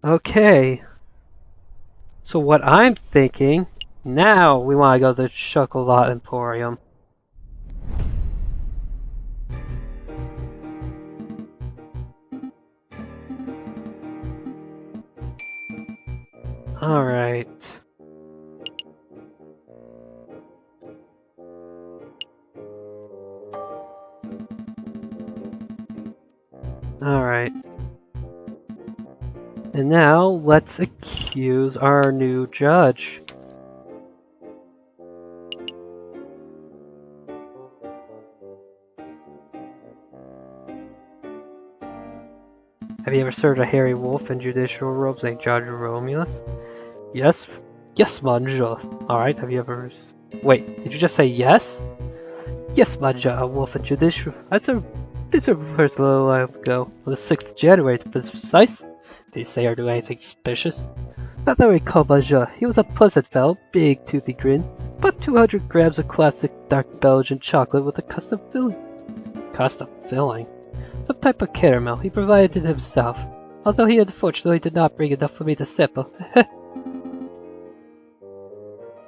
Okay, so what I'm thinking, now we want to go to the Chocolat Emporium. Alright. Alright. And now let's accuse our new judge. Have you ever served a hairy wolf in judicial robes named Judge Romulus? Yes. Yes, monsieur. Alright, have you ever... Wait, did you just say yes? Yes, monsieur, a wolf in judicial... I served first a little while ago, on the 6th of January to be precise. Did he say or do anything suspicious? Not that I recall, monsieur. He was a pleasant fellow, big toothy grin. About 200 grams of classic dark Belgian chocolate with a custom filling. Custom filling? Some type of caramel he provided it himself, although he unfortunately did not bring enough for me to sample.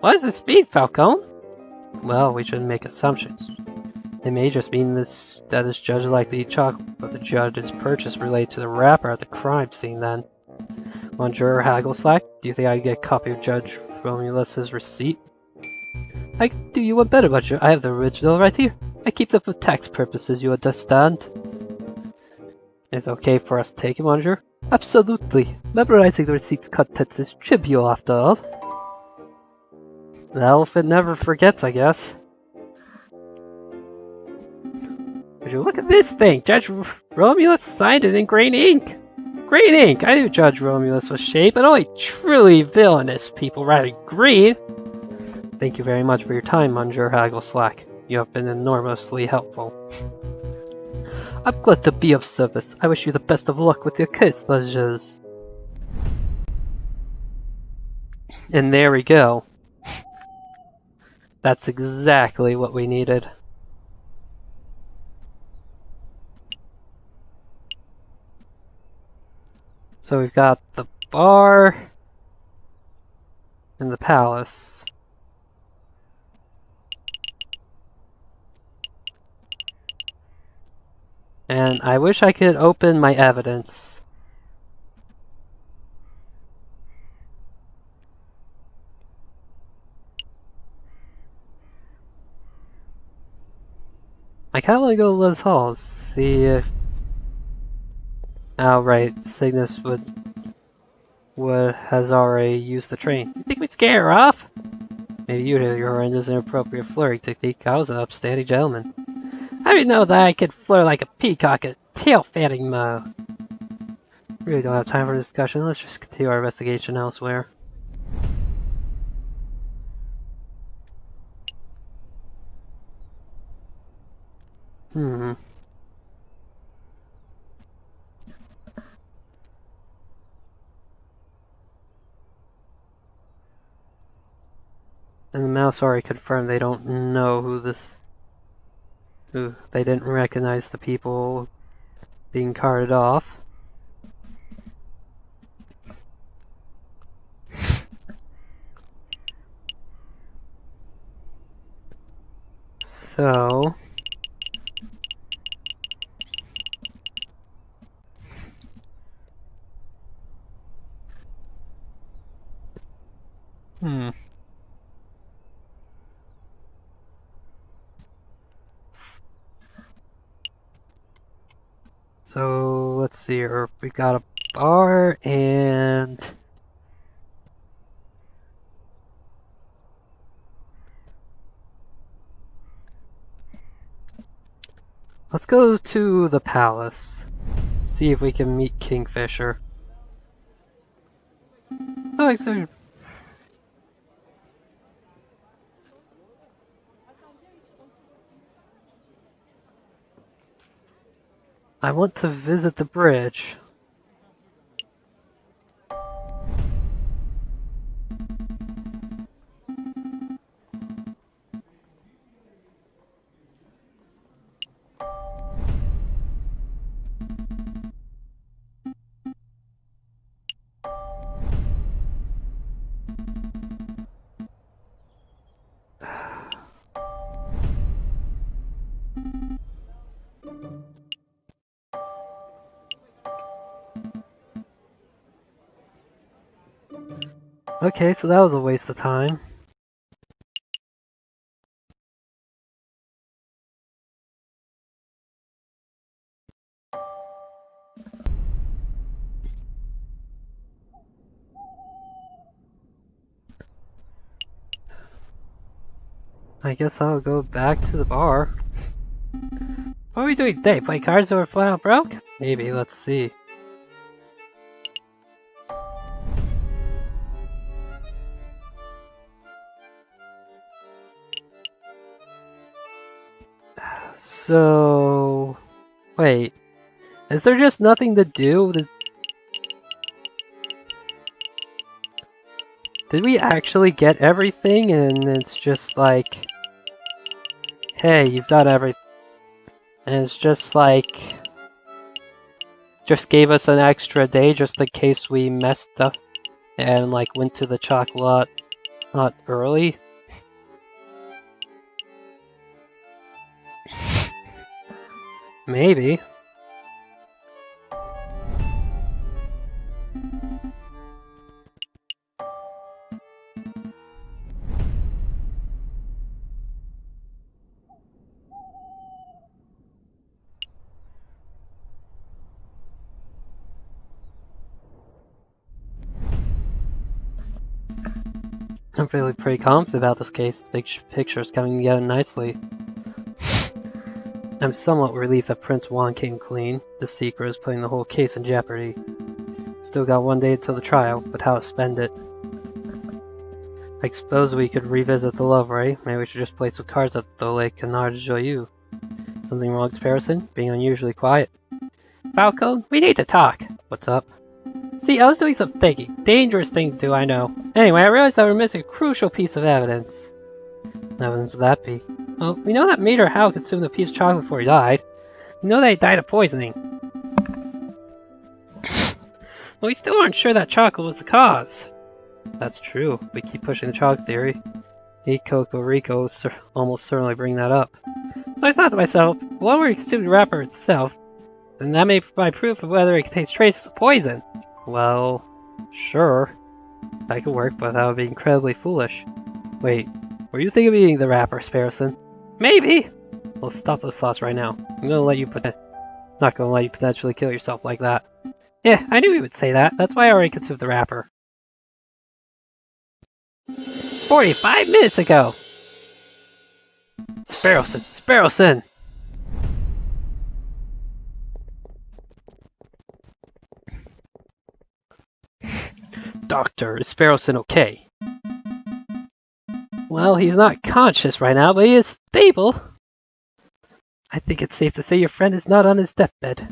What does this mean, Falcone? Well, we shouldn't make assumptions. It may just mean that this judge liked to eat chocolate, but the judge's purchase related to the wrapper at the crime scene then. Monsieur Haggleslack, do you think I can get a copy of Judge Romulus's receipt? I can do you one better, monsieur. I have the original right here. I keep them for tax purposes, you understand? Is it okay for us to take it, monsieur? Absolutely. Memorizing the receipt's contents is trivial after all. The elephant never forgets, I guess. Would you look at this thing? Judge Romulus signed it in green ink. Green ink! I knew Judge Romulus was shade, but only truly villainous people writing green. Thank you very much for your time, Monsieur Haggleslack. You have been enormously helpful. I'm glad to be of service. I wish you the best of luck with your case, messieurs. And there we go. That's exactly what we needed. So we've got the bar and the palace. And I wish I could open my evidence. I kinda wanna go to Liz Hall, see if... Oh right, Cygnus has already used the train. You think we'd scare her off? Maybe you did your horrendous inappropriate flirting technique. I was an upstanding gentleman. How do you know that I could flirt like a peacock in tail fanning mode? Really don't have time for discussion. Let's just continue our investigation elsewhere. And the mouse already confirmed they don't know who they didn't recognize the people being carted off. So... So, let's see here. We got a bar and... Let's go to the palace. See if we can meet Kingfisher. Oh, actually... I want to visit the bridge. Okay, so that was a waste of time. I guess I'll go back to the bar. What are we doing today? Play cards or flat out broke? Maybe, let's see. So... Wait. Is there just nothing to do? Did we actually get everything and it's just like... Hey, you've done everything. And it's just like... Just gave us an extra day just in case we messed up and like went to the chocolate not early. Maybe. I'm feeling pretty confident about this case. Big picture's coming together nicely. I'm somewhat relieved that Prince Juan came clean. The secret is putting the whole case in jeopardy. Still got one day until the trial, but how to spend it? I suppose we could revisit the Louvre. Maybe we should just play some cards at the Lake Canard de Joyeux. Something wrong, Sparrowson? Being unusually quiet. Falcone, we need to talk. What's up? See, I was doing some thinking. Dangerous thing to do, I know. Anyway, I realized that we're missing a crucial piece of evidence. What evidence would that be? Well, we know that Mater Howe consumed a piece of chocolate before he died. We know that he died of poisoning. Well, we still aren't sure that chocolate was the cause. That's true. We keep pushing the chocolate theory. Coco Rico almost certainly bring that up. So I thought to myself, the longer we consume the wrapper itself, then that may provide proof of whether it contains traces of poison. Well, sure. That could work, but that would be incredibly foolish. Wait, were you thinking of eating the wrapper, Sparrowson? Maybe! Well, stop those thoughts right now. I'm not gonna let you potentially kill yourself like that. Yeah, I knew you would say that. That's why I already consumed the wrapper. 45 minutes ago! Sparrowson! Sparrowson! Doctor, is Sparrowson okay? Well, he's not conscious right now, but he is stable. I think it's safe to say your friend is not on his deathbed.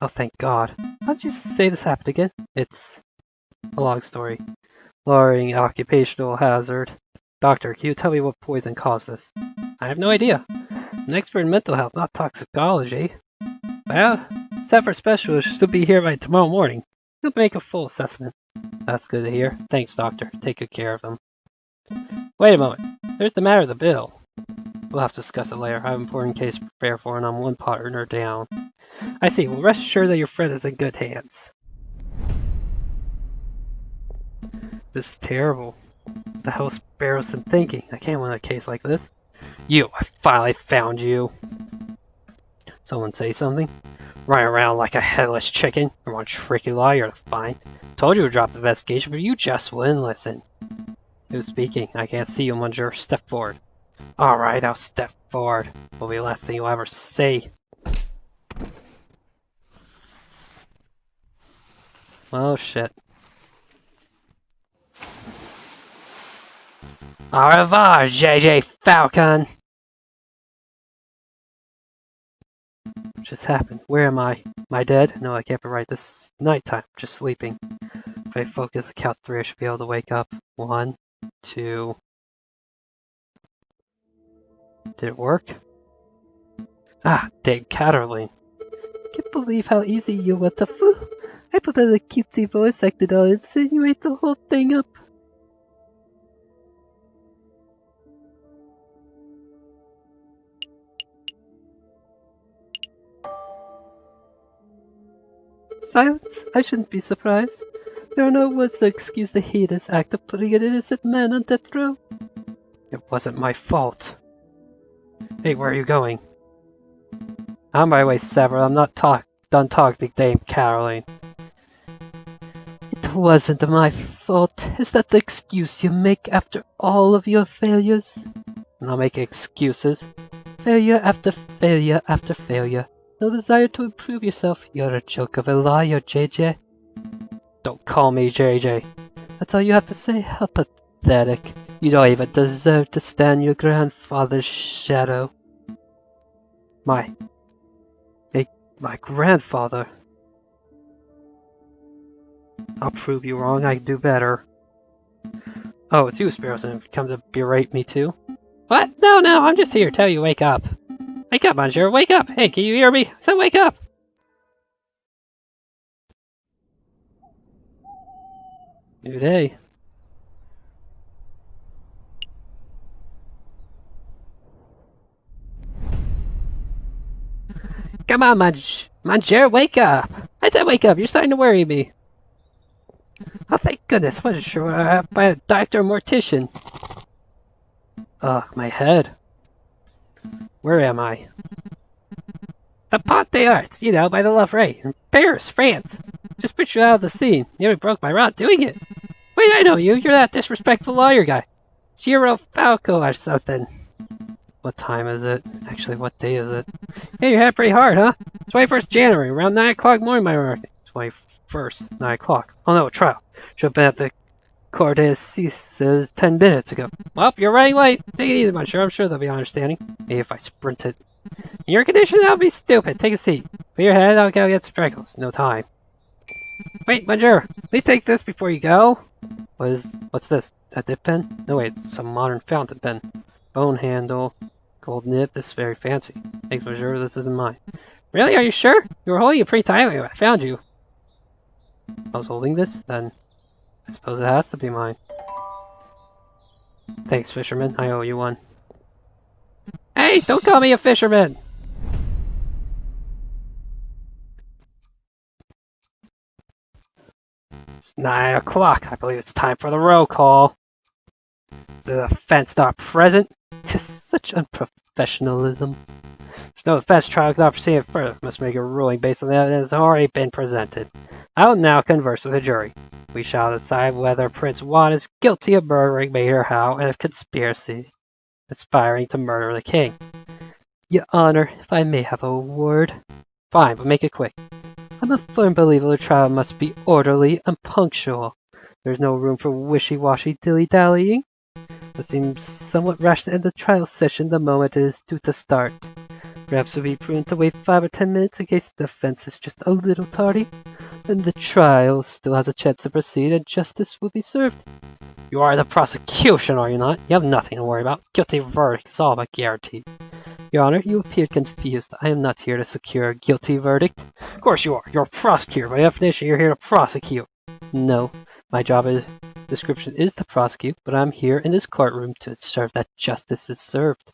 Oh, thank God. How'd you say this happened again? It's a long story. Lowering occupational hazard. Doctor, can you tell me what poison caused this? I have no idea. I'm an expert in mental health, not toxicology. Well, Zephyr Specialist should be here by tomorrow morning. He'll make a full assessment. That's good to hear. Thanks, Doctor. Take good care of him. Wait a moment. There's the matter of the bill. We'll have to discuss it later. I have an important case to prepare for, and I'm one partner down. I see. Well, rest assured that your friend is in good hands. This is terrible. What the hell is Sparrowson thinking? I can't win a case like this. You! I finally found you! Someone say something? Running around like a headless chicken. You're one tricky liar, fine. Told you to drop the investigation, but you just wouldn't listen. Who's speaking? I can't see you, Monsieur. Step forward. Alright, I'll step forward. Will be the last thing you'll ever say. Oh shit. Au revoir, JJ Falcon! What just happened? Where am I? Am I dead? No, I can't be right. This is nighttime. I'm just sleeping. If I focus, count 3, I should be able to wake up. 1, 2... Did it work? Ah, dang Catterling. Can't believe how easy you were to fool. I put on a cutesy voice acted to insinuate the whole thing up. Silence? I shouldn't be surprised. There are no words to excuse the heinous act of putting an innocent man on death row. It wasn't my fault. Hey, where are you going? On my way, Several. I'm not done talking to Dame Caroline. It wasn't my fault. Is that the excuse you make after all of your failures? I'm not making excuses. Failure after failure after failure. No desire to improve yourself. You're a joke of a liar, JJ. Don't call me JJ. That's all you have to say? How pathetic. You don't even deserve to stand your grandfather's shadow. My grandfather. I'll prove you wrong. I can do better. Oh, it's you, Sparrows, and you've come to berate me too? What? No, I'm just here to tell you wake up. Wake up, Monsieur, wake up! Hey, can you hear me? I said wake up! New day. Come on, Monsieur, wake up! I said wake up, you're starting to worry me. Oh, thank goodness, what is sure by a doctor or mortician? Ugh, my head. Where am I? The Pont des Arts, you know, by the Louvre, in Paris, France. Just picture out of the scene. Nearly broke my rod doing it. Wait, I know you. You're that disrespectful lawyer guy. Giro Falco or something. What time is it? Actually, what day is it? Hey, you had pretty hard, huh? 21st January, around 9 o'clock morning, my lord. 21st, 9 o'clock. Oh no, trial. Should have been at the Cour d'Assises 10 minutes ago. Well, you're running late. Take it easy, monsieur. I'm sure they'll be understanding. Maybe if I sprinted. In your condition, that would be stupid. Take a seat. Put your head, I'll go get some Dracos. No time. Wait, monsieur. Please take this before you go. What's this? That dip pen? No, wait, it's some modern fountain pen. Bone handle. Gold nib. This is very fancy. Thanks, monsieur. This isn't mine. Really? Are you sure? You were holding it pretty tightly when I found you. I was holding this? Then I suppose it has to be mine. Thanks, fisherman. I owe you one. Hey, don't call me a fisherman! It's 9 o'clock. I believe it's time for the roll call. Is the defense not present? 'Tis such unprofessionalism. There's no defense trial cannot proceed further. Must make a ruling based on the evidence that has already been presented. I will now converse with the jury. We shall decide whether Prince Juan is guilty of murdering Mayor Howe and of conspiracy, conspiring to murder the king. Your Honor, if I may have a word. Fine, but make it quick. I'm a firm believer the trial must be orderly and punctual. There's no room for wishy-washy dilly-dallying. It seems somewhat rash to end the trial session the moment it is due to start. Perhaps it would be prudent to wait 5 or 10 minutes in case the defense is just a little tardy. Then the trial still has a chance to proceed and justice will be served. You are the prosecution, are you not? You have nothing to worry about. Guilty verdict is all but guaranteed. Your Honor, you appear confused. I am not here to secure a guilty verdict. Of course you are. You're a prosecutor. By definition, you're here to prosecute. No, my description is to prosecute, but I'm here in this courtroom to ensure that justice is served.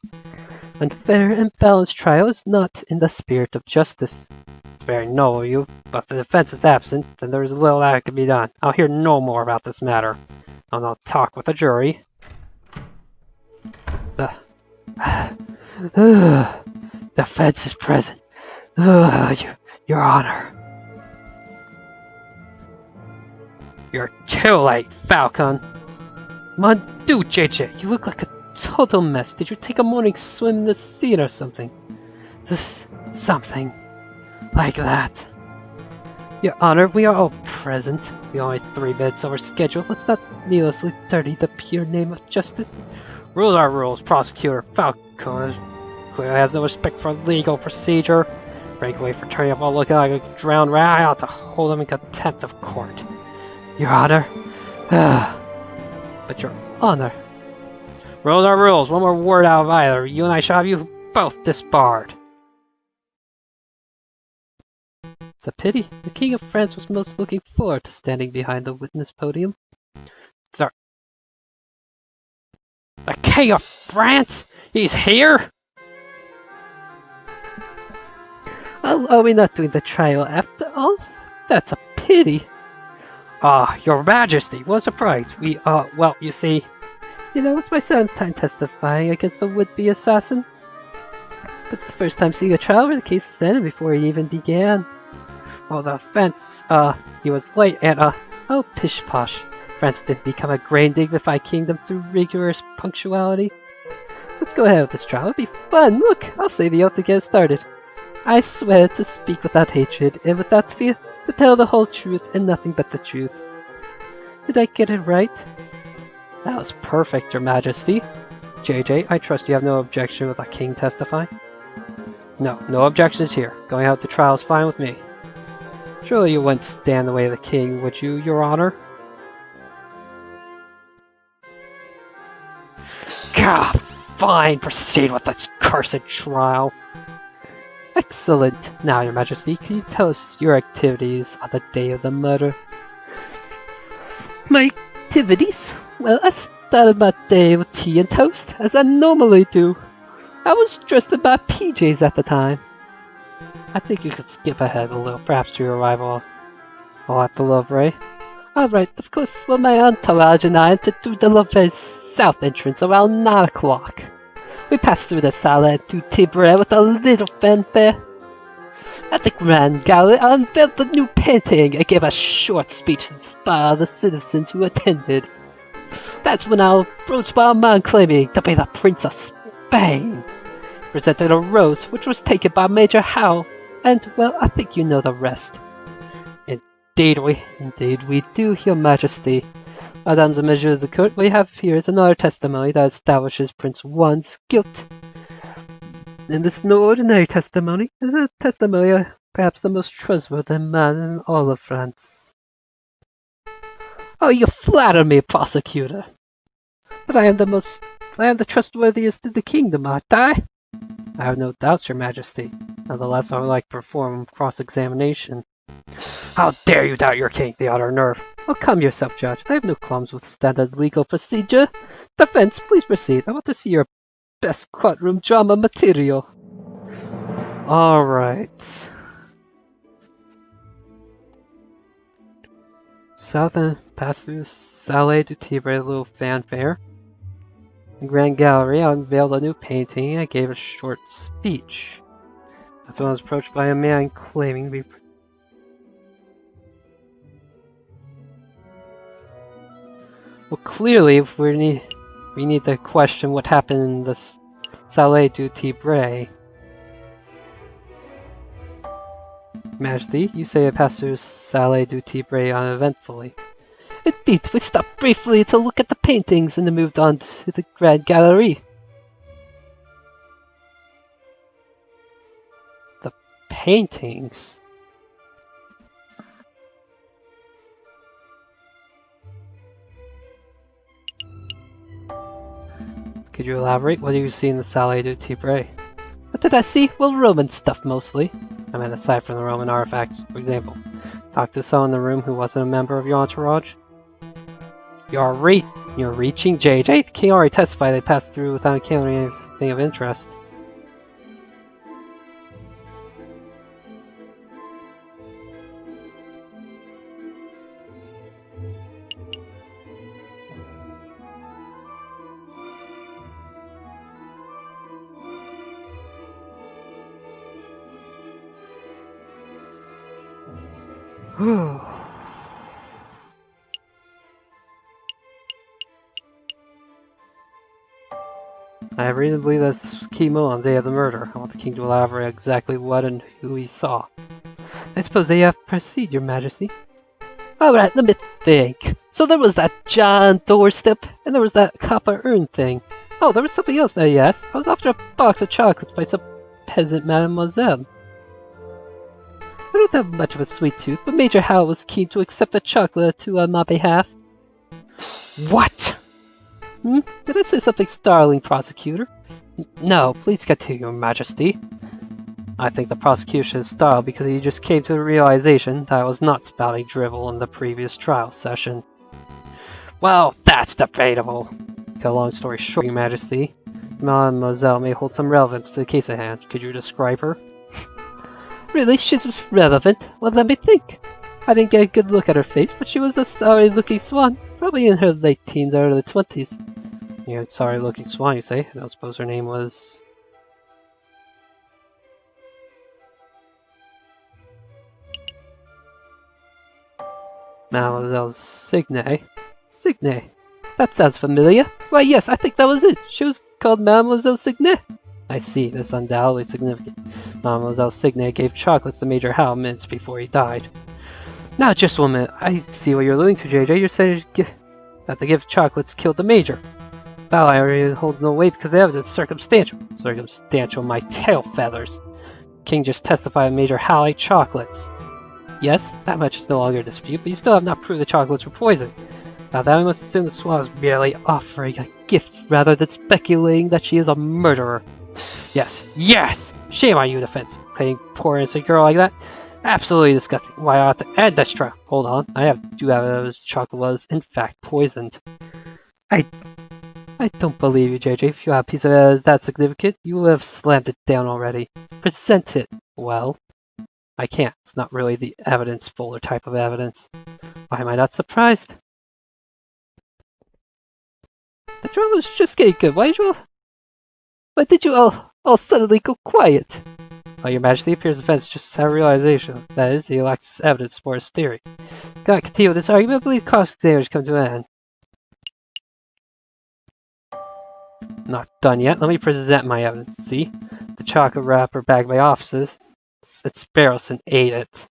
A fair and balanced trial is not in the spirit of justice. It's very noble of you, but if the defense is absent, then there is little that can be done. I'll hear no more about this matter. I'll now talk with the jury. The defense is present. Your Honor. You're too late, Falcon. Mon Dieu, JJ, you look like a total mess. Did you take a morning swim in the sea or something? Something like that. Your Honor, we are all present. We only 3 minutes over schedule. Let's not needlessly dirty the pure name of justice. Rules are rules, Prosecutor Falcon clearly has no respect for legal procedure. Frankly, for turning up all looking like a drowned rat, I ought to hold him in contempt of court. Your Honor. But Your Honor. Rules are rules. One more word out of either. You and I shall have you both disbarred. It's a pity. The King of France was most looking forward to standing behind the witness podium. Sir. The King of France? He's here? Oh, are we not doing the trial after all? That's a pity. Ah, Your Majesty, what a surprise. Well, you see, it's my second time testifying against a would-be assassin. It's the first time seeing a trial where the case is ended before it even began. Well, the offense, he was late and, oh, pish-posh. France didn't become a great dignified kingdom through rigorous punctuality. Let's go ahead with this trial, it'll be fun. Look, I'll say the oath to get started. I swear to speak without hatred and without fear, to tell the whole truth and nothing but the truth. Did I get it right? That was perfect, Your Majesty. JJ, I trust you have no objection with the king testifying? No objections here. Going out to trial is fine with me. Surely you wouldn't stand in the way of the king, would you, Your Honor? Gah! Fine, proceed with this cursed trial. Excellent. Now, Your Majesty, can you tell us your activities on the day of the murder? My activities? Well, I started my day with tea and toast, as I normally do. I was dressed in my PJs at the time. I think you could skip ahead a little, perhaps to your arrival at the Louvre. Alright, of course, well, my entourage and I entered through the Louvre's south entrance around 9 o'clock. We passed through the Salle du Tibre with a little fanfare. At the Grand Gallery, I unveiled the new painting and gave a short speech to inspire the citizens who attended. That's when I was approached by a man claiming to be the Prince of Spain. He presented a rose, which was taken by Major Howe, and, well, I think you know the rest. Indeed we do, Your Majesty. Mesdames and Messieurs the Court, what we have here is another testimony that establishes Prince Juan's guilt. And this is no ordinary testimony. It is a testimony of perhaps the most trustworthy man in all of France. Oh, you flatter me, prosecutor. But I am the trustworthiest in the kingdom, aren't I? I have no doubts, Your Majesty. Nonetheless, I would like to perform cross-examination. How dare you doubt your king, the utter nerve! Oh, calm yourself, Judge. I have no qualms with standard legal procedure. Defense, please proceed. I want to see your best courtroom drama material. Alright. South End, passed through the Salle du Tibre, a little fanfare. In Grand Gallery, I unveiled a new painting and I gave a short speech. That's when I was approached by a man claiming to be... Well, clearly, we need to question what happened in the Salle du Tibre. Majesty, you say I passed through Salle du Tibre uneventfully. Indeed, we stopped briefly to look at the paintings and then moved on to the Grand Gallery. The paintings? Could you elaborate? What do you see in the Salle du Tibre? What did I see? Well, Roman stuff mostly. I mean, aside from the Roman artifacts, for example. Talk to someone in the room who wasn't a member of your entourage? You're reaching JJ? The king already testified they passed through without encountering anything of interest. I have reason to believe that's Kimo on the day of the murder. I want the king to elaborate exactly what and who he saw. I suppose they have to proceed, Your Majesty. Alright, let me think. So there was that giant doorstep, and there was that copper urn thing. Oh, there was something else there, yes. I was after a box of chocolates by some peasant mademoiselle. I don't have much of a sweet tooth, but Major Howe was keen to accept a chocolate to on my behalf. What? Did I say something startling, prosecutor? No, please continue, Your Majesty. I think the prosecution is startled because he just came to the realization that I was not spouting drivel in the previous trial session. Well, that's debatable. To cut a long story short, Your Majesty, Mademoiselle may hold some relevance to the case at hand. Could you describe her? Really? She's relevant? Well, let me think. I didn't get a good look at her face, but she was a sorry-looking swan, probably in her late teens or early 20s. You're a sorry-looking swan, you say? I don't suppose her name was... Mademoiselle Signe. Signe. That sounds familiar. Why, yes, I think that was it. She was called Mademoiselle Signe. I see, that's undoubtedly significant. Mademoiselle Signe gave chocolates to Major Howe minutes before he died. Now, just 1 minute. I see what you're alluding to, JJ. You're saying that the gift chocolates killed the Major. That already holds no weight because the evidence is circumstantial. Circumstantial, my tail feathers. King just testified Major Howe ate chocolates. Yes, that much is no longer a dispute, but you still have not proved the chocolates were poisoned. Now that we must assume the swan was merely offering a gift rather than speculating that she is a murderer. Yes, yes! Shame on you, defense. Playing poor innocent girl like that? Absolutely disgusting. Why I ought to end this trial. Hold on, I do have evidence chocolate was in fact poisoned. I don't believe you, JJ. If you have a piece of evidence that significant, you would have slammed it down already. Present it. Well, I can't. It's not really the evidence folder type of evidence. Why am I not surprised? The drama was just getting good. Why did you all suddenly go quiet? Well, Your Majesty appears defense just have a realization. That is, he lacks evidence for his theory. Cannot continue with this argument. I believe cross-examination come to an end. Not done yet. Let me present my evidence. See? The chocolate wrapper bagged by officers. It's Sparrowson ate it.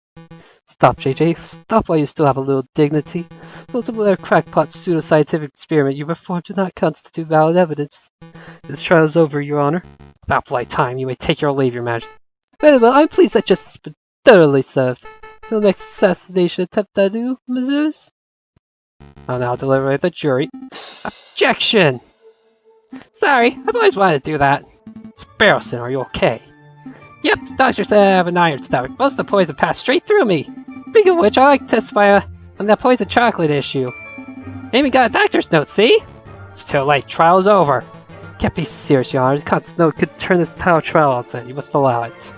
Stop, JJ. Stop while you still have a little dignity. Those of their crackpot pseudoscientific experiment you performed do not constitute valid evidence. This trial is over, Your Honor. About polite time, you may take your leave, Your Majesty. Very well, I'm pleased that justice has been thoroughly served. Till the next assassination attempt, adieu, messieurs. I'll now deliberate the jury. Objection! Sorry, I've always wanted to do that. Sparrowson, are you okay? Yep, the doctor said I have an iron stomach. Most of the poison passed straight through me. Speaking of which, I'd like to testify on that poison chocolate issue. Amy got a doctor's note, see? It's too late, trial's over. Can't be serious, Your Honor. The constant note could turn this entire trial on its head. You must allow it.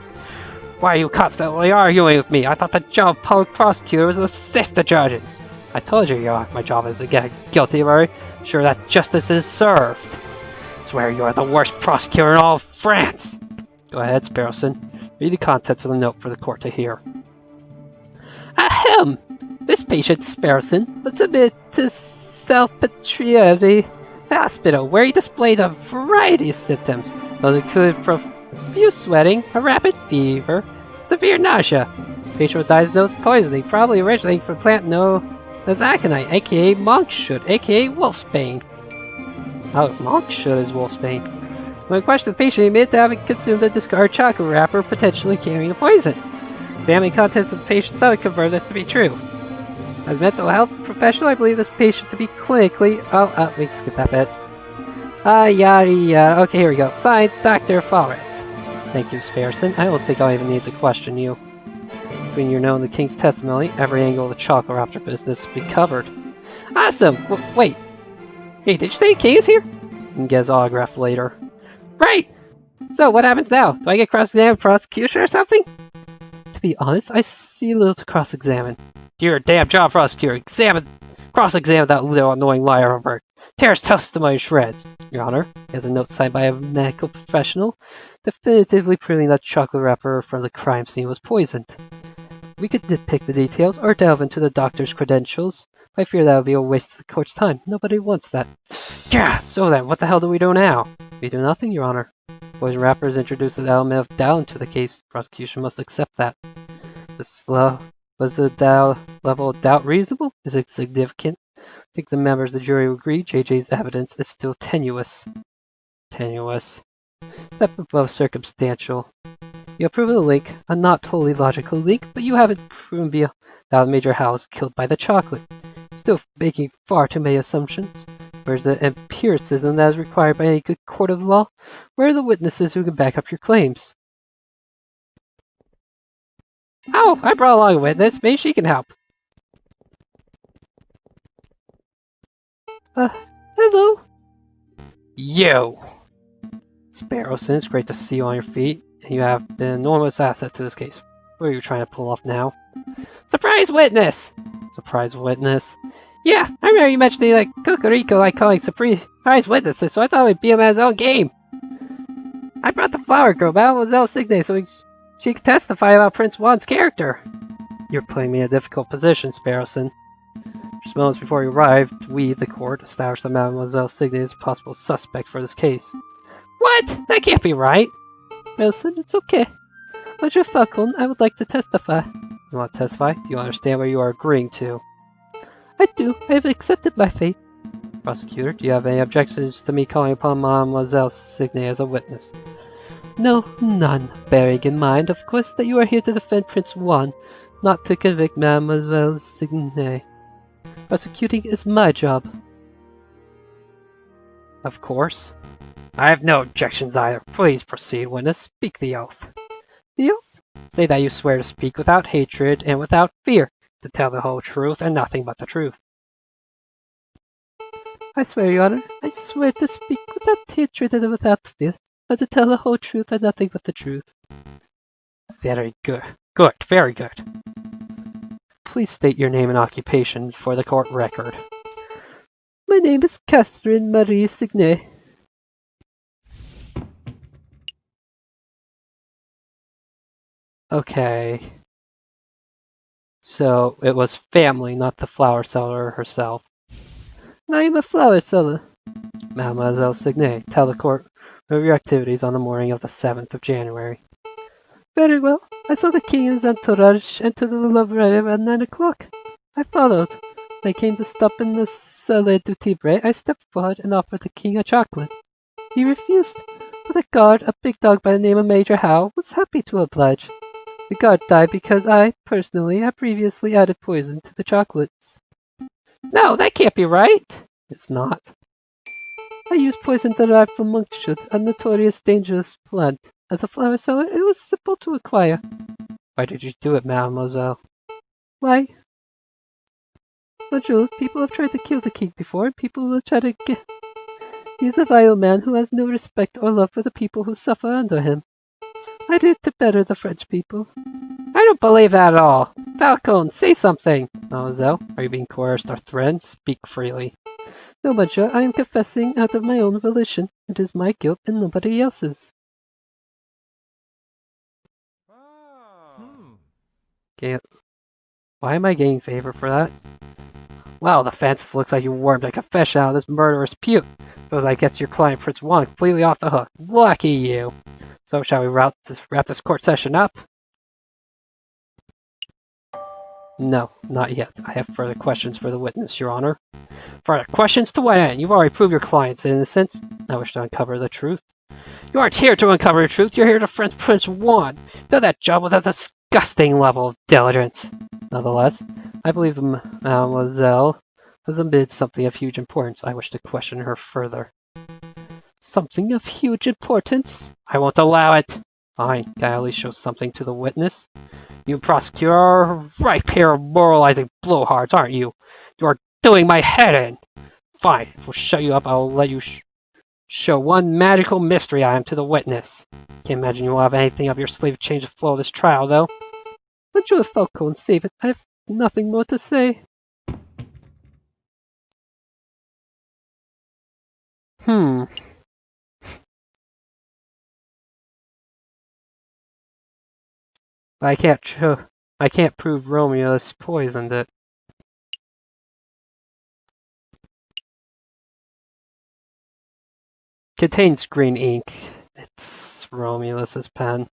Why are you constantly arguing with me? I thought the job of public prosecutor was to assist the judges. I told you, Your Honor, my job is to get guilty of sure that justice is served. I swear you are the worst prosecutor in all of France. Go ahead, Sparrowson. Read the contents of the note for the court to hear. Ahem! This patient, Sparrowson, was admitted to Salpatria of the hospital, where he displayed a variety of symptoms. Those included profuse sweating, a rapid fever, severe nausea. The patient was diagnosed with poisoning, probably originating from a plant known as aconite, aka monkshood, aka wolfsbane. Oh, monkshood is wolfsbane. When questioned, the patient admitted to having consumed a discarded chocolate wrapper, potentially carrying the poison. Examining contents of the patient's stomach confirmed this to be true. As a mental health professional, I believe this patient to be clinically... we can skip that bit. Yada yada. Okay, here we go. Signed, Dr. Follett. Thank you, Sparrowson. I don't think I'll even need to question you. Between your known the King's testimony, every angle of the chocolate wrapper business will be covered. Awesome! Wait. Hey, did you say the King is here? You can get his autograph later. Right! So, what happens now? Do I get cross-examined prosecution or something? To be honest, I see little to cross-examine. Do your damn job, prosecutor. Cross-examine that little annoying liar over. Tear his testimony to shreds. Your Honor, here's a note signed by a medical professional, definitively proving that chocolate wrapper from the crime scene was poisoned. We could nitpick the details or delve into the doctor's credentials. I fear that would be a waste of the court's time. Nobody wants that. Yeah, so then, what the hell do we do now? We do nothing, Your Honor. Poison wrapper has introduced an element of doubt into the case. Prosecution must accept that. Was the level of doubt reasonable? Is it significant? I think the members of the jury will agree JJ's evidence is still tenuous. Tenuous. Step above circumstantial. You have proven the link, a not totally logical link, but you haven't proven beyond that Major Howe was killed by the chocolate. Still making far too many assumptions. Where's the empiricism that is required by any good court of law? Where are the witnesses who can back up your claims? Oh, I brought along a witness. Maybe she can help. Hello? You! Sparrowson, it's great to see you on your feet. You have been an enormous asset to this case. What are you trying to pull off now? Surprise witness! Surprise witness? Yeah, I remember you mentioning like Cocorico like calling surprise witnesses, so I thought it would be him at his own game. I brought the flower girl, Mademoiselle Signe, so she could testify about Prince Juan's character. You're putting me in a difficult position, Sparrowson. Just moments before you arrived, we, the court, established that Mademoiselle Signe is a possible suspect for this case. What? That can't be right. Wilson, it's okay. Monsieur Falcon, I would like to testify. You want to testify? Do you understand what you are agreeing to? I do. I have accepted my fate. Prosecutor, do you have any objections to me calling upon Mademoiselle Signe as a witness? No, none. Bearing in mind, of course, that you are here to defend Prince Juan, not to convict Mademoiselle Signe. Prosecuting is my job. Of course. I have no objections either. Please proceed, witness. Speak the oath. The oath? Say that you swear to speak without hatred and without fear, to tell the whole truth and nothing but the truth. I swear, Your Honor, I swear to speak without hatred and without fear, and to tell the whole truth and nothing but the truth. Very good. Good, very good. Please state your name and occupation for the court record. My name is Catherine Marie Signe. Okay. So, it was family, not the flower seller herself. I am a flower seller. Mademoiselle Signe, tell the court of your activities on the morning of the 7th of January. Very well. I saw the king and his entourage enter the Louvre at 9 o'clock. I followed. When I came to stop in the Salle du Tibre, I stepped forward and offered the king a chocolate. He refused, but a guard, a big dog by the name of Major Howe, was happy to oblige. The guard died because I, personally, had previously added poison to the chocolates. No, that can't be right. It's not. I used poison derived from monkshood, a notorious dangerous plant. As a flower seller, it was simple to acquire. Why did you do it, mademoiselle? Why? Bonjour, people have tried to kill the king before, and people will try to get... He's a vile man who has no respect or love for the people who suffer under him. I did it to better the French people. I don't believe that at all. Falcon, say something. Mademoiselle, are you being coerced or threatened? Speak freely. No, monsieur, I am confessing out of my own volition. It is my guilt and nobody else's. Okay. Why am I getting favor for that? Wow, the fence looks like you wormed a confession out of this murderous puke. Feels like gets your client Prince Juan completely off the hook. Lucky you. So shall we wrap this court session up? No, not yet. I have further questions for the witness, Your Honor. Further questions to what end? You've already proved your client's innocence. I wish to uncover the truth. You aren't here to uncover the truth. You're here to defend Prince Juan. Do that job with a disgusting level of diligence. Nonetheless, I believe Mademoiselle has admitted something of huge importance. I wish to question her further. Something of huge importance? I won't allow it. Fine, can I at least show something to the witness? You prosecutor are a ripe pair of moralizing blowhards, aren't you? You are doing my head in. Fine, if we'll shut you up, I'll let you show one magical mystery item to the witness. Can't imagine you will have anything up your sleeve to change the flow of this trial, though. Monsieur Falcon, save it. I have nothing more to say. I can't prove Romeo's poisoned it. Contains green ink. It's Romulus's pen.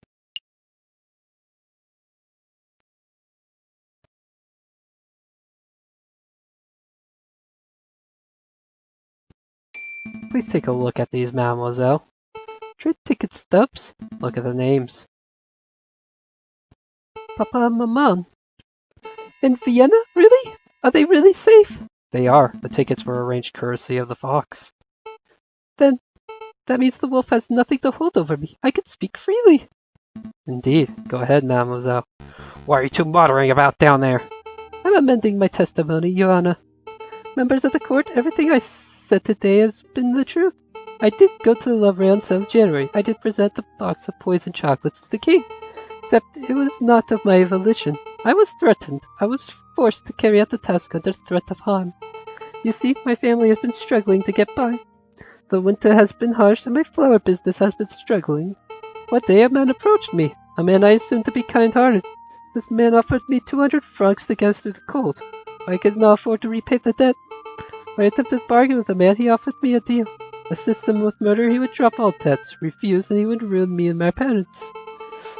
Please take a look at these, mademoiselle. Trade ticket stubs. Look at the names. Papa and Maman. In Vienna? Really? Are they really safe? They are. The tickets were arranged courtesy of the Fox. Then, that means the wolf has nothing to hold over me. I can speak freely. Indeed. Go ahead, mademoiselle. What are you two muttering about down there? I'm amending my testimony, Your Honor. Members of the court, everything I said today has been the truth. I did go to the Louvre on 7th January. I did present the box of poisoned chocolates to the king. Except it was not of my volition. I was threatened. I was forced to carry out the task under threat of harm. You see, my family has been struggling to get by. The winter has been harsh and my flower business has been struggling. One day a man approached me, a man I assumed to be kind-hearted. This man offered me 200 francs to get us through the cold. I could not afford to repay the debt. When I attempted to bargain with the man, he offered me a deal. Assist him with murder, he would drop all debts. Refuse, and he would ruin me and my parents.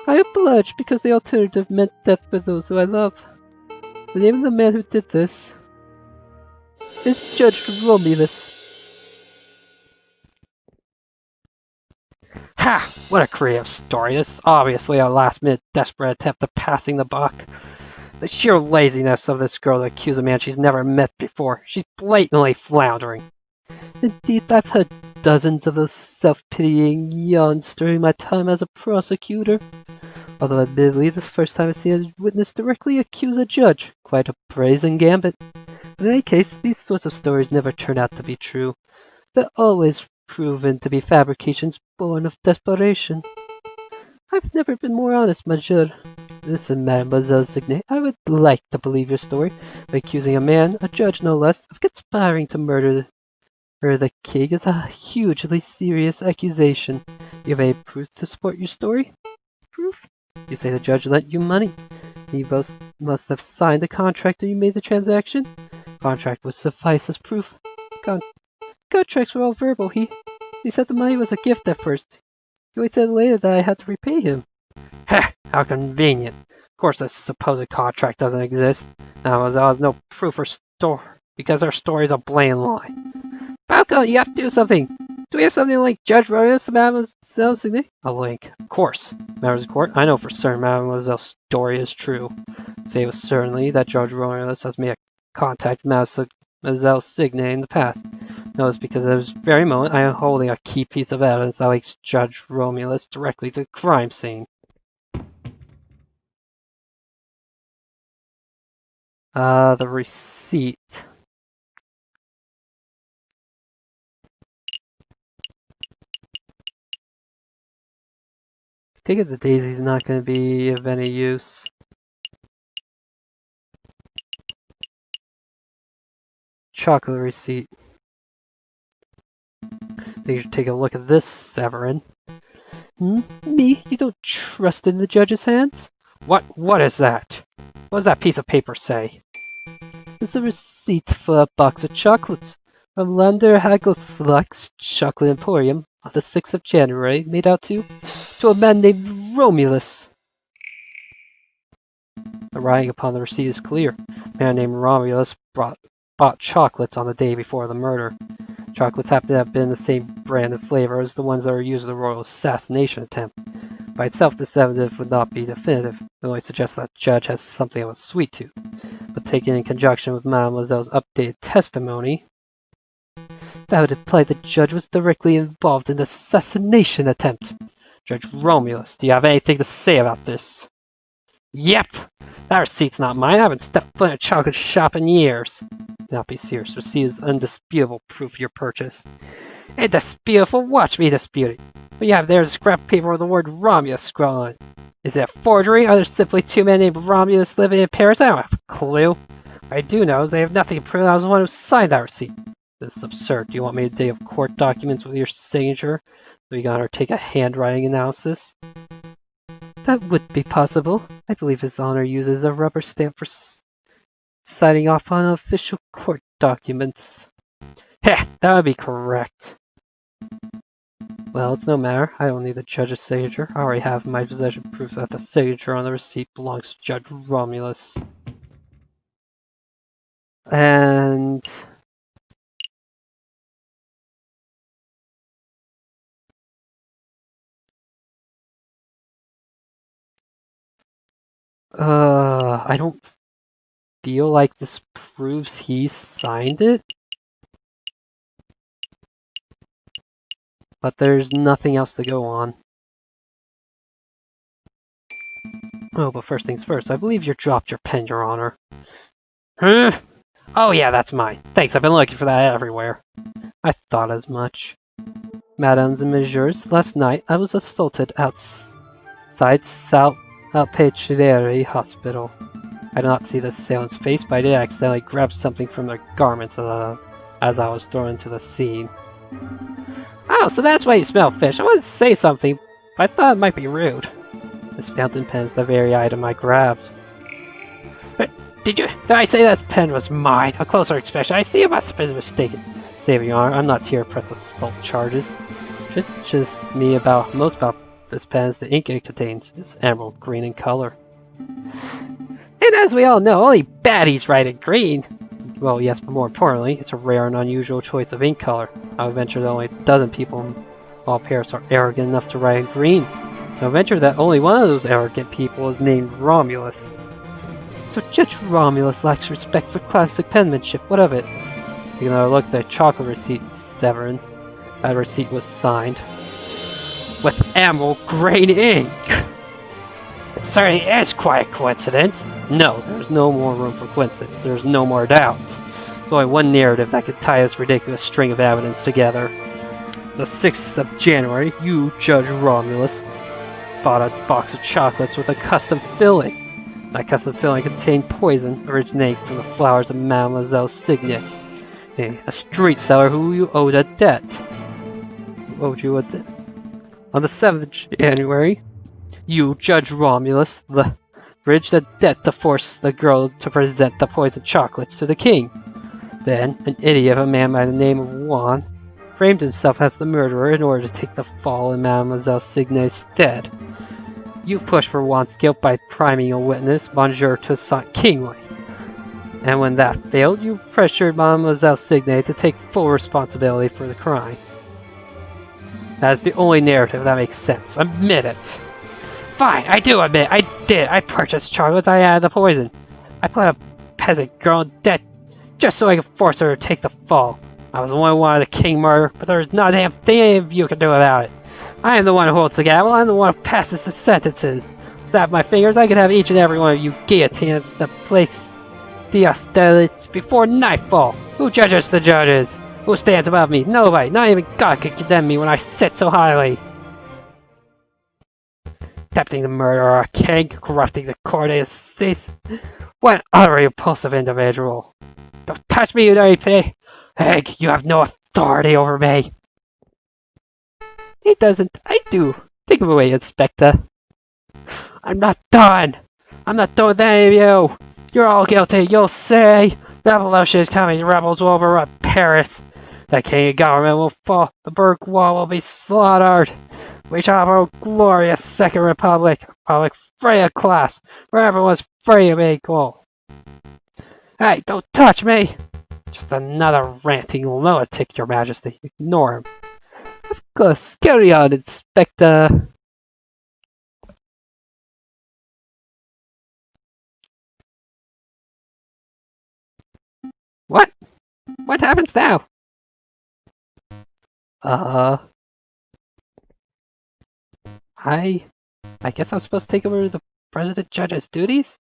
I obliged because the alternative meant death for those who I love. The name of the man who did this is Judge Romulus. Ha! What a creative story. This is obviously a last-minute desperate attempt at passing the buck. The sheer laziness of this girl to accuse a man she's never met before. She's blatantly floundering. Indeed, I've heard dozens of those self-pitying yawns during my time as a prosecutor. Although admittedly, this is the first time I've seen a witness directly accuse a judge. Quite a brazen gambit. But in any case, these sorts of stories never turn out to be true. They're always proven to be fabrications born of desperation. I've never been more honest, monsieur. Listen, Mademoiselle Signet, I would like to believe your story by accusing a man, a judge no less, of conspiring to murder the king is a hugely serious accusation. You have any proof to support your story? Proof? You say the judge lent you money. He must have signed the contract when you made the transaction. Contract would suffice as proof. Contracts were all verbal. He said the money was a gift at first. He only said later that I had to repay him. Heh, how convenient. Of course this supposed contract doesn't exist. Mademoiselle has no proof or story, because her story is a blatant lie. Falco, you have to do something. Do we have something like Judge Romulus to Mademoiselle Signet? A link. Of course. Matters of court, I know for certain Mademoiselle's story is true. Say with certainty that Judge Romulus has made a contact with Mademoiselle Signet in the past. Notice because at this very moment I am holding a key piece of evidence that links Judge Romulus directly to the crime scene. The receipt. I take it the daisy's not going to be of any use. Chocolate receipt. I think you should take a look at this, Severin. Me? You don't trust in the judge's hands? What is that? What does that piece of paper say? It's a receipt for a box of chocolates from Lander Hagelslack's Chocolate Emporium on the 6th of January, made out to a man named Romulus. The writing upon the receipt is clear. A man named Romulus bought chocolates on the day before the murder. Chocolates happen to have been the same brand and flavor as the ones that were used in the royal assassination attempt. By itself, this evidence would not be definitive. It only suggests that the judge has something of a sweet tooth. But taken in conjunction with Mademoiselle's updated testimony, that would imply the judge was directly involved in the assassination attempt. Judge Romulus, do you have anything to say about this? Yep! That receipt's not mine. I haven't stepped foot in a chocolate shop in years. Do not be serious. Receipt is undisputable proof of your purchase. Indisputable? Watch me dispute it. What you have there is a scrap paper with the word Romulus scrawled on it. Is it a forgery? Are there simply two men named Romulus living in Paris? I don't have a clue. What I do know is they have nothing to prove I was the one who signed that receipt. This is absurd. Do you want me to dig up court documents with your signature? So you can undertake a handwriting analysis? That would be possible. I believe His Honor uses a rubber stamp for signing off on official court documents. Heh, that would be correct. Well, it's no matter. I don't need the judge's signature. I already have in my possession proof that the signature on the receipt belongs to Judge Romulus. And I don't feel like this proves he signed it. But there's nothing else to go on. Oh, but first things first, I believe you dropped your pen, Your Honor. Huh? Oh yeah, that's mine. Thanks, I've been looking for that everywhere. I thought as much. Madames and messieurs, last night I was assaulted outside Aviary Hospital. I did not see the assailant's face, but I did accidentally grab something from their garments as I was thrown into the scene. Oh, so that's why you smell fish. I wanted to say something, but I thought it might be rude. This fountain pen is the very item I grabbed. But did I say that pen was mine? A closer inspection. I see I must have been mistaken. Saving your honor, I'm not here to press assault charges. Just me most about this pen is the ink it contains is emerald green in color. And as we all know, only baddies write in green. Well, yes, but more importantly, it's a rare and unusual choice of ink color. I would venture that only a dozen people in all Paris are arrogant enough to write in green. I would venture that only one of those arrogant people is named Romulus. So Judge Romulus lacks respect for classic penmanship. What of it? You know, look at the chocolate receipt, Severin. That receipt was signed with emerald green ink. It certainly is quite a coincidence. No, there's no more room for coincidence. There's no more doubt. There's only one narrative that could tie this ridiculous string of evidence together. The 6th of January, you, Judge Romulus, bought a box of chocolates with a custom filling. That custom filling contained poison originating from the flowers of Mademoiselle Signet, a street seller who you owed a debt. Who owed you a debt? On the 7th of January, you, Judge Romulus, bridged a debt to force the girl to present the poisoned chocolates to the king. Then, an idiot of a man by the name of Juan framed himself as the murderer in order to take the fall in Mademoiselle Signet's stead. You pushed for Juan's guilt by priming a witness, Monsieur Toussaint Kingsley. And when that failed, you pressured Mademoiselle Signet to take full responsibility for the crime. That is the only narrative that makes sense. Admit it. Fine, I do admit, I did. I purchased chocolates, I added the poison. I put a peasant girl in debt just so I could force her to take the fall. I was the one who wanted the king murder, but there's not a damn thing any of you can do about it. I am the one who holds the gavel, I'm the one who passes the sentences. Snap my fingers, I could have each and every one of you guillotined at the place d'austerlitz before nightfall. Who judges the judges? Who stands above me? Nobody, not even God could condemn me when I sit so highly. Tempting the murderer of a king, corrupting the court of cease. What an utterly repulsive individual. Don't touch me, you dirty pig! Egg, you have no authority over me! He doesn't. I do. Take him away, Inspector. I'm not done! I'm not done with any of you! You're all guilty, you'll see! Revolution is coming, the rebels will overrun Paris. The king and government will fall, the bourgeois will be slaughtered. We shall have a glorious second republic, a republic free of class, where everyone's free of equal. Hey, don't touch me! Just another ranting lunatic, your majesty. Ignore him. Of course, carry on, Inspector. What? What happens now? I guess I'm supposed to take over the President Judge's duties?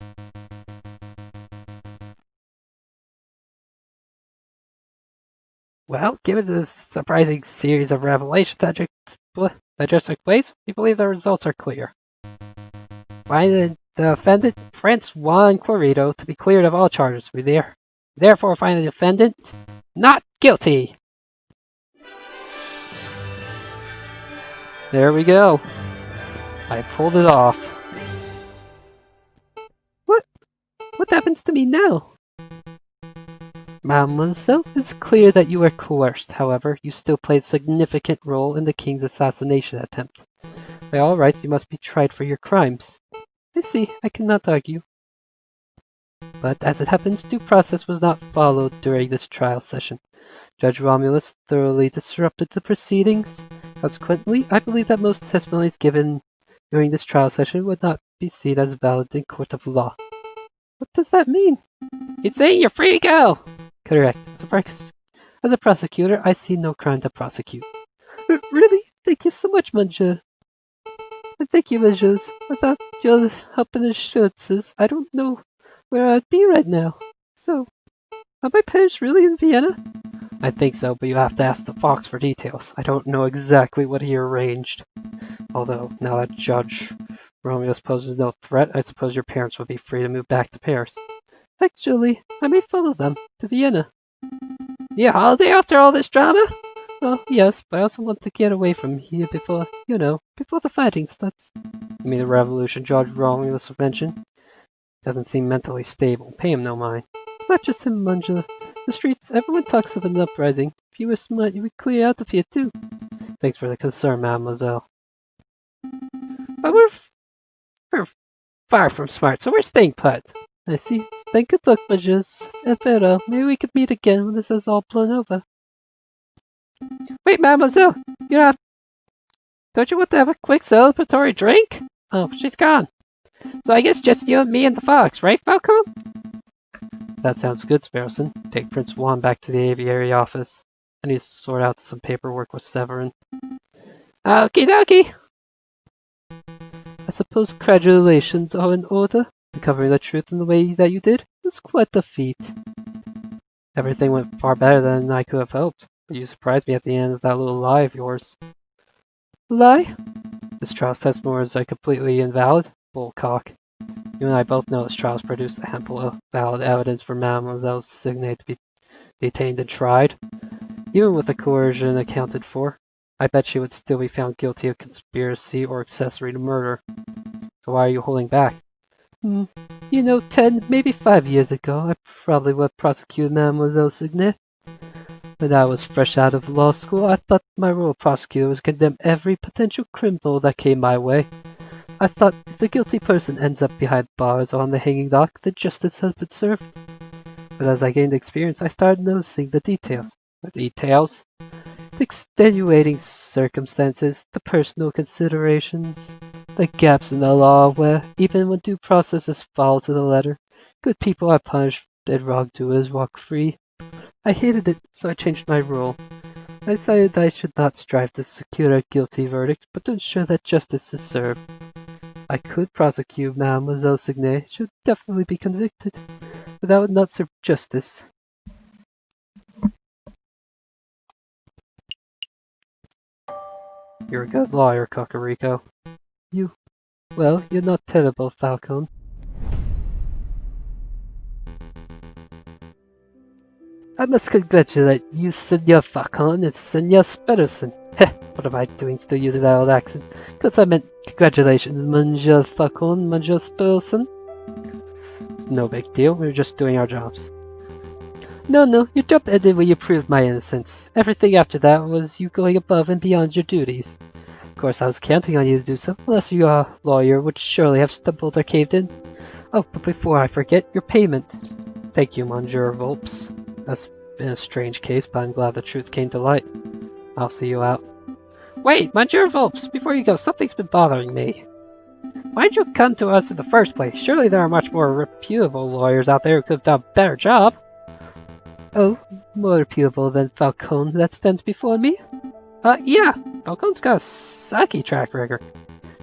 Well, given the surprising series of revelations that just took place, we believe the results are clear. Find the defendant, Francois Corrido, to be cleared of all charges. We therefore find the defendant not guilty. There we go. I pulled it off. What happens to me now? Mademoiselle, it's clear that you were coerced. However, you still played a significant role in the king's assassination attempt. By all rights, you must be tried for your crimes. I see, I cannot argue. But as it happens, due process was not followed during this trial session. Judge Romulus thoroughly disrupted the proceedings. Consequently, I believe that most testimonies given during this trial session would not be seen as valid in court of law. What does that mean? It's saying you're free to go! Correct. As a prosecutor, I see no crime to prosecute. Really? Thank you so much, Monsieur. And thank you, Messieurs. Without your help and assurances, I don't know where I'd be right now. So, are my parents really in Vienna? I think so, but you have to ask the Fox for details. I don't know exactly what he arranged. Although, now that Judge Romulus poses no threat. I suppose your parents would be free to move back to Paris. Actually, I may follow them to Vienna. Need a holiday after all this drama? Well, yes, but I also want to get away from here before, before the fighting starts. You mean the revolution George Romulus mentioned? Doesn't seem mentally stable. Pay him no mind. It's not just him, Manja. The streets, everyone talks of an uprising. If you were smart, you would clear out of here too. Thanks for the concern, mademoiselle. But we're far from smart, so we're staying put. I see. Then good luck, Majas. And farewell. Maybe we could meet again when this is all blown over. Wait, mademoiselle. Don't you want to have a quick celebratory drink? Oh, she's gone. So I guess just you and me and the fox, right, Falco? That sounds good, Sparrowson. Take Prince Juan back to the aviary office. I need to sort out some paperwork with Severin. Okie dokie. I suppose congratulations are in order. Uncovering the truth in the way that you did was quite a feat. Everything went far better than I could have hoped. But you surprised me at the end of that little lie of yours. Lie? This trial's testimony was completely invalid? Bullcock. You and I both know this trial's produced ample valid evidence for Mademoiselle Signet to be detained and tried. Even with the coercion accounted for, I bet she would still be found guilty of conspiracy or accessory to murder. So why are you holding back? 10, maybe 5 years ago, I probably would have prosecuted Mademoiselle Signet. When I was fresh out of law school, I thought my role of prosecutor was to condemn every potential criminal that came my way. I thought if the guilty person ends up behind bars or on the hanging dock, then justice has been served. But as I gained experience, I started noticing the details. The details? The extenuating circumstances, the personal considerations, the gaps in the law where, even when due process is followed to the letter, good people are punished and wrongdoers walk free. I hated it, so I changed my rule. I decided that I should not strive to secure a guilty verdict, but to ensure that justice is served. I could prosecute Mademoiselle Signet. She would definitely be convicted, but that would not serve justice. You're a good lawyer, Cocorico. You're not terrible, Falcon. I must congratulate you, Senor Falcon and Senor Spederson. Heh, what am I doing still using that old accent? Because I meant congratulations, Monsieur Falcon, Monsieur Spederson. It's no big deal, we were just doing our jobs. No, your job ended when you proved my innocence. Everything after that was you going above and beyond your duties. Of course, I was counting on you to do so, unless your lawyer would surely have stumbled or caved in. Oh, but before I forget, your payment. Thank you, Monsieur Volps. That's been a strange case, but I'm glad the truth came to light. I'll see you out. Wait, Monsieur Volps, before you go, something's been bothering me. Why'd you come to us in the first place? Surely there are much more reputable lawyers out there who could have done a better job. Oh, more reputable than Falcon that stands before me? Yeah, Falcon's got a sucky track record.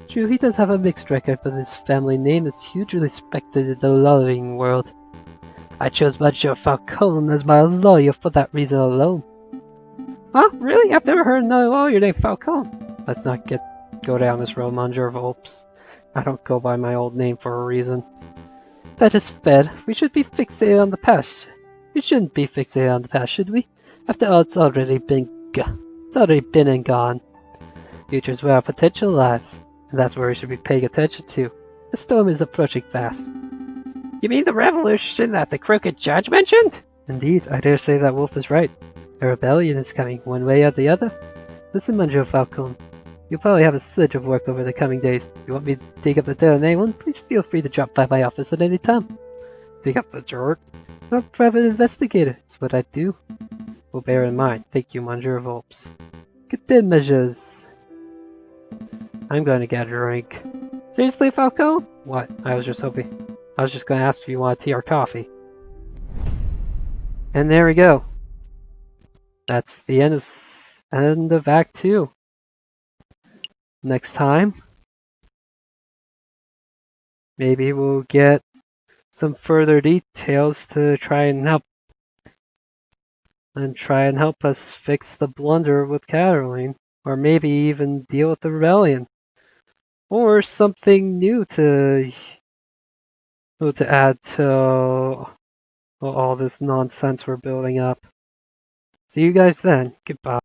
True, he does have a mixed record, but his family name is hugely respected in the lawyering world. I chose Monsieur Falcon as my lawyer for that reason alone. Huh? Really? I've never heard another lawyer named Falcon. Let's not go down this road, Monsieur Volps. I don't go by my old name for a reason. That is fair. We should be fixated on the past. We shouldn't be fixated on the past, should we? After all, it's already been and gone. Future's where our potential lies, and that's where we should be paying attention to. The storm is approaching fast. You mean the revolution that the crooked judge mentioned? Indeed, I dare say that Wolf is right. A rebellion is coming, one way or the other. Listen, Monsieur Falcon. You'll probably have a surge of work over the coming days. If you want me to dig up the dirt on anyone, please feel free to drop by my office at any time. Dig up the dirt? I'm a private investigator. It's what I do. We'll bear in mind. Thank you, Monsieur Volps. Good day, measures. I'm going to get a drink. Seriously, Falco? What? I was just going to ask if you want tea or coffee. And there we go. That's the end of Act 2. Next time, maybe we'll get some further details to try and help us fix the blunder with Caroline, or maybe even deal with the rebellion. or something new to add to all this nonsense we're building up. See you guys then. Goodbye.